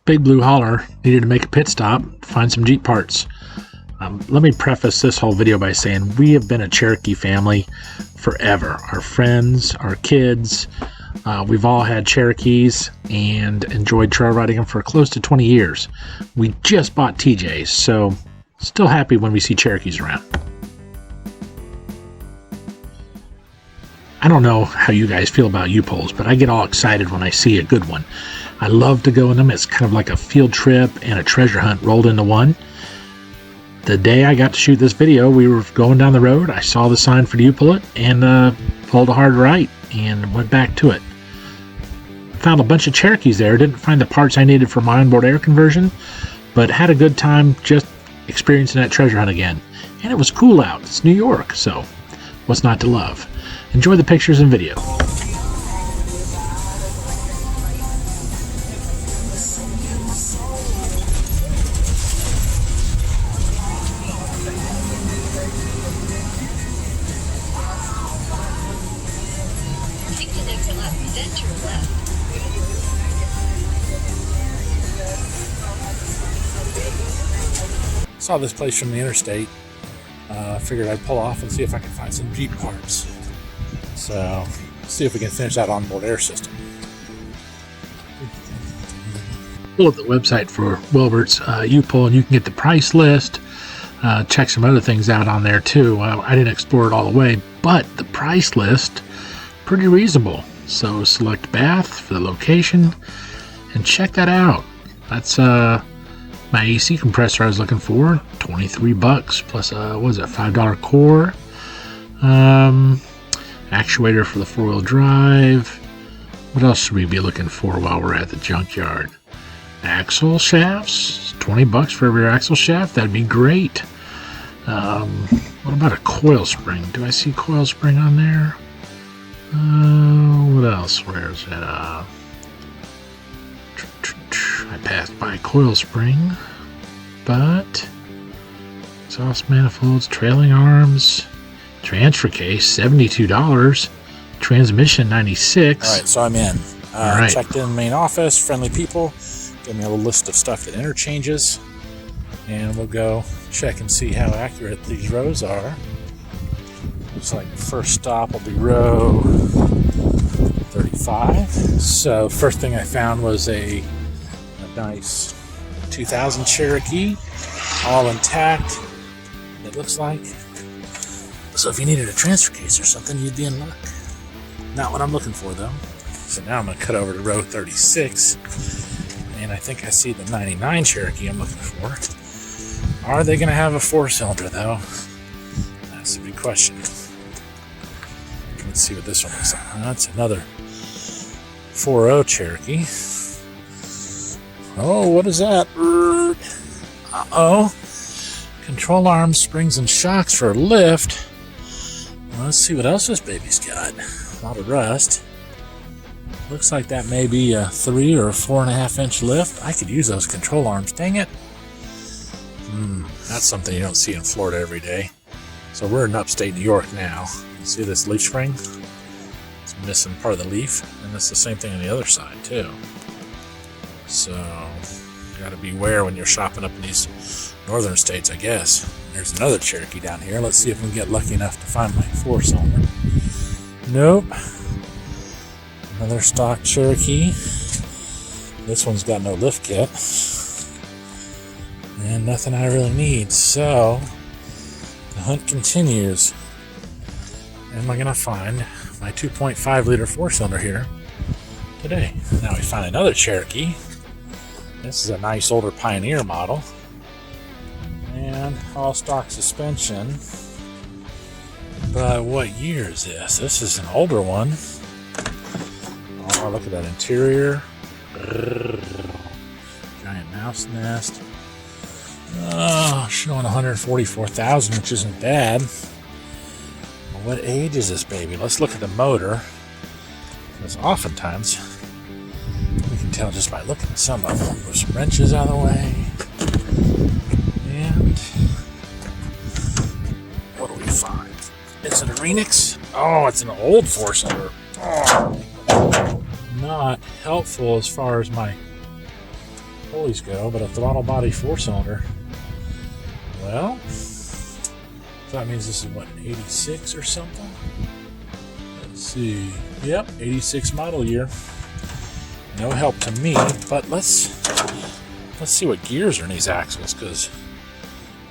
Bigbluehauler needed to make a pit stop to find some Jeep parts. Let me preface this whole video by saying we have been a Cherokee family forever. Our friends, our kids, we've all had Cherokees and enjoyed trail riding them for close to 20 years. We just bought TJs, so still happy when we see Cherokees around. I don't know how you guys feel about U-Pulls, but I get all excited when I see a good one. I love to go in them. It's kind of like a field trip and a treasure hunt rolled into one. The day I got to shoot this video, we were going down the road. I saw the sign for the U-Pull It and pulled a hard right and went back to it. Found a bunch of Cherokees there. Didn't find the parts I needed for my onboard air conversion, but had a good time just experiencing that treasure hunt again. And it was cool out. It's New York, so what's not to love? Enjoy the pictures and video. Take the next left, then turn left. Saw this place from the interstate. Figured I'd pull off and see if I can find some Jeep parts. So, see if we can finish that onboard air system. Pull up the website for Wilberts U-Pull, and you can get the price list. Check some other things out on there too. I didn't explore it all the way, but the price list pretty reasonable. So select Bath for the location and check that out. That's my AC compressor I was looking for, $23 plus what was it, $5 core. Actuator for the 4-wheel drive. What else should we be looking for while we're at the junkyard? Axle shafts, $20 for every axle shaft. That'd be great. What about a coil spring? Do I see coil spring on there? What else? Where is it? I passed by coil spring, but exhaust manifolds, trailing arms, transfer case, $72, transmission, $96. All right, so I'm in. All right. Checked in the main office, friendly people, gave me a little list of stuff that interchanges, and we'll go check and see how accurate these rows are. Looks like the first stop will be row 35. So first thing I found was a nice 2000 Cherokee, all intact, it looks like. So if you needed a transfer case or something, you'd be in luck. Not what I'm looking for, though. So now I'm going to cut over to row 36, and I think I see the 99 Cherokee I'm looking for. Are they going to have a 4-cylinder, though? That's a big question. Let's see what this one looks like. That's another 4.0 Cherokee. Oh, what is that? Uh-oh. Control arms, springs, and shocks for lift. Let's see what else this baby's got. A lot of rust. Looks like that may be a 3 or 4.5 inch lift. I could use those control arms, dang it. That's something you don't see in Florida every day. So we're in upstate New York now. See this leaf spring? It's missing part of the leaf, and it's the same thing on the other side too. So you gotta beware when you're shopping up in these northern states, I guess. There's another Cherokee down here. Let's see if we can get lucky enough to find my 4-cylinder. Nope. Another stock Cherokee. This one's got no lift kit. And nothing I really need. So the hunt continues. Am I gonna find my 2.5 liter 4-cylinder here today? Now we find another Cherokee. This is a nice older Pioneer model. And all stock suspension. But what year is this? This is an older one. Oh, look at that interior. Giant mouse nest. Oh, showing 144,000, which isn't bad. Well, what age is this baby? Let's look at the motor. Because oftentimes we can tell just by looking at some of them. Move some wrenches out of the way. And what do we find? It's an Arenix. Oh, it's an old 4-cylinder. Oh, not helpful as far as my pulleys go, but a throttle body 4-cylinder. Well, so that means this is what, an 86 or something? Let's see. Yep, 86 model year. No help to me, but let's see what gears are in these axles, because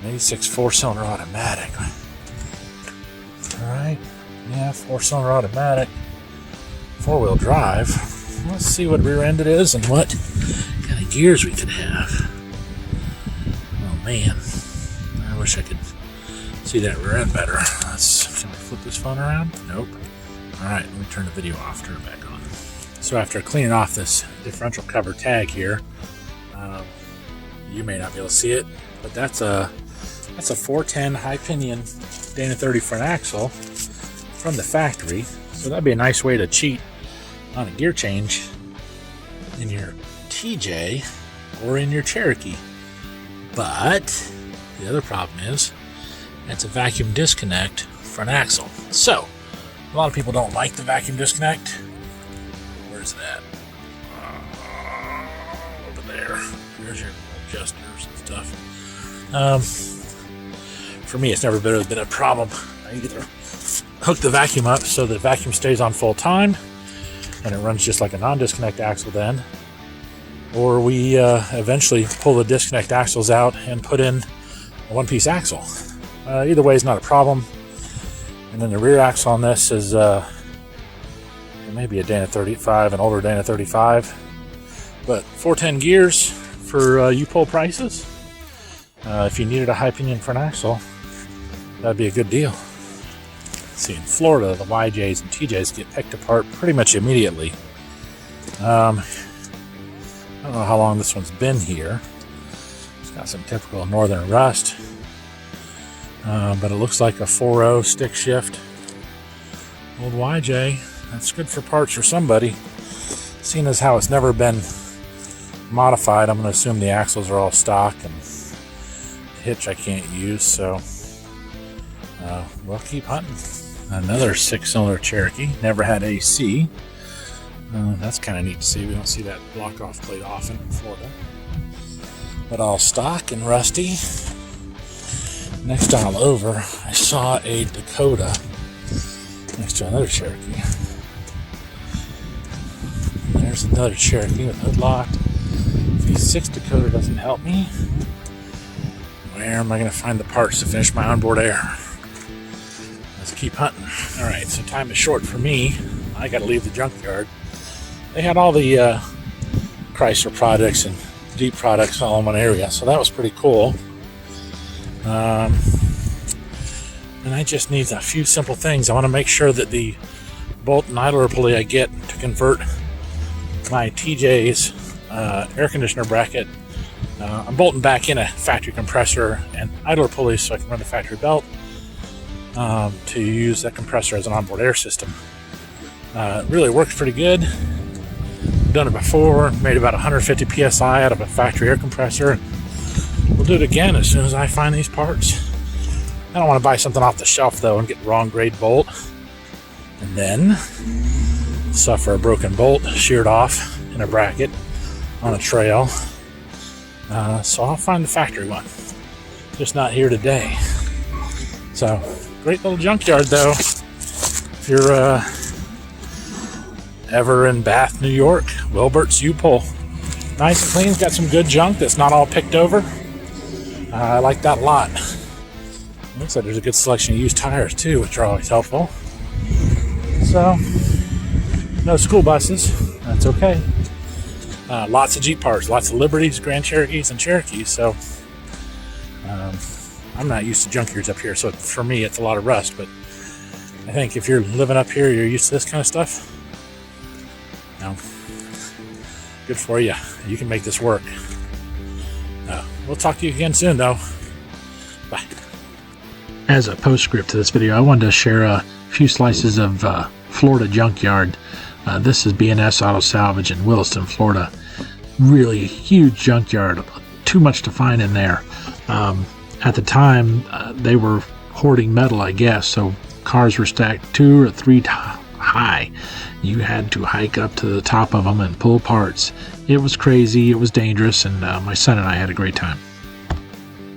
an 86 4-cylinder automatic. Alright, yeah, 4-cylinder automatic, 4-wheel drive. Let's see what rear end it is and what kind of gears we could have. Oh man, I wish I could see that rear end better. Can I flip this phone around? Nope. Alright, let me turn the video off, turn it back on. So after cleaning off this differential cover tag here, you may not be able to see it, but that's a 410 high pinion Dana 30 front axle from the factory. So that'd be a nice way to cheat on a gear change in your TJ or in your Cherokee. But the other problem is it's a vacuum disconnect front axle. So a lot of people don't like the vacuum disconnect. Where's that? Over there. There's your adjusters and stuff. For me, it's never been a problem. You get to hook the vacuum up so the vacuum stays on full time, and it runs just like a non-disconnect axle then. Or we eventually pull the disconnect axles out and put in a one-piece axle. Either way is not a problem. And then the rear axle on this is maybe a Dana 35, an older Dana 35, but 410 gears for U-Pull prices. If you needed a high pinion front axle, that'd be a good deal. See, in Florida, the YJs and TJs get picked apart pretty much immediately. I don't know how long this one's been here. It's got some typical northern rust, but it looks like a 4.0 stick shift old YJ. That's good for parts for somebody. Seeing as how it's never been modified, I'm going to assume the axles are all stock, and the hitch I can't use, so we'll keep hunting. Another 6-cylinder Cherokee, never had AC. That's kind of neat to see. We don't see that block-off plate often in Florida. But all stock and rusty. Next aisle over, I saw a Dakota next to another Cherokee. There's another Cherokee with hood locked. V6 Dakota doesn't help me. Where am I going to find the parts to finish my onboard air? Let's keep hunting. Alright, so time is short for me. I got to leave the junkyard. They had all the Chrysler products and Jeep products all in one area, so that was pretty cool. And I just need a few simple things. I want to make sure that the bolt and idler pulley I get to convert my TJ's air conditioner bracket, I'm bolting back in a factory compressor and idler pulley so I can run the factory belt to use that compressor as an onboard air system. It really works pretty good. I've done it before, made about 150 psi out of a factory air compressor. We'll do it again as soon as I find these parts. I don't want to buy something off the shelf though and get the wrong grade bolt and then suffer a broken bolt sheared off in a bracket on a trail. So I'll find the factory one, just not here today. So great little junkyard though. If you're ever in Bath, New York, Wilberts U-Pull, nice and clean. It's got some good junk that's not all picked over. I like that a lot. Looks like there's a good selection of used tires too, which are always helpful. So no school buses, that's okay. Lots of Jeep parts, lots of Liberties, Grand Cherokees, and Cherokees. So I'm not used to junkyards up here, so for me it's a lot of rust. But I think if you're living up here, you're used to this kind of stuff. Good for you. You can make this work. We'll talk to you again soon, though. Bye. As a postscript to this video, I wanted to share a few slices of Florida junkyard. This is B&S Auto Salvage in Williston, Florida. Really huge junkyard. Too much to find in there. At the time, they were hoarding metal, I guess, so cars were stacked 2 or 3 high. You had to hike up to the top of them and pull parts. It was crazy, it was dangerous, and my son and I had a great time.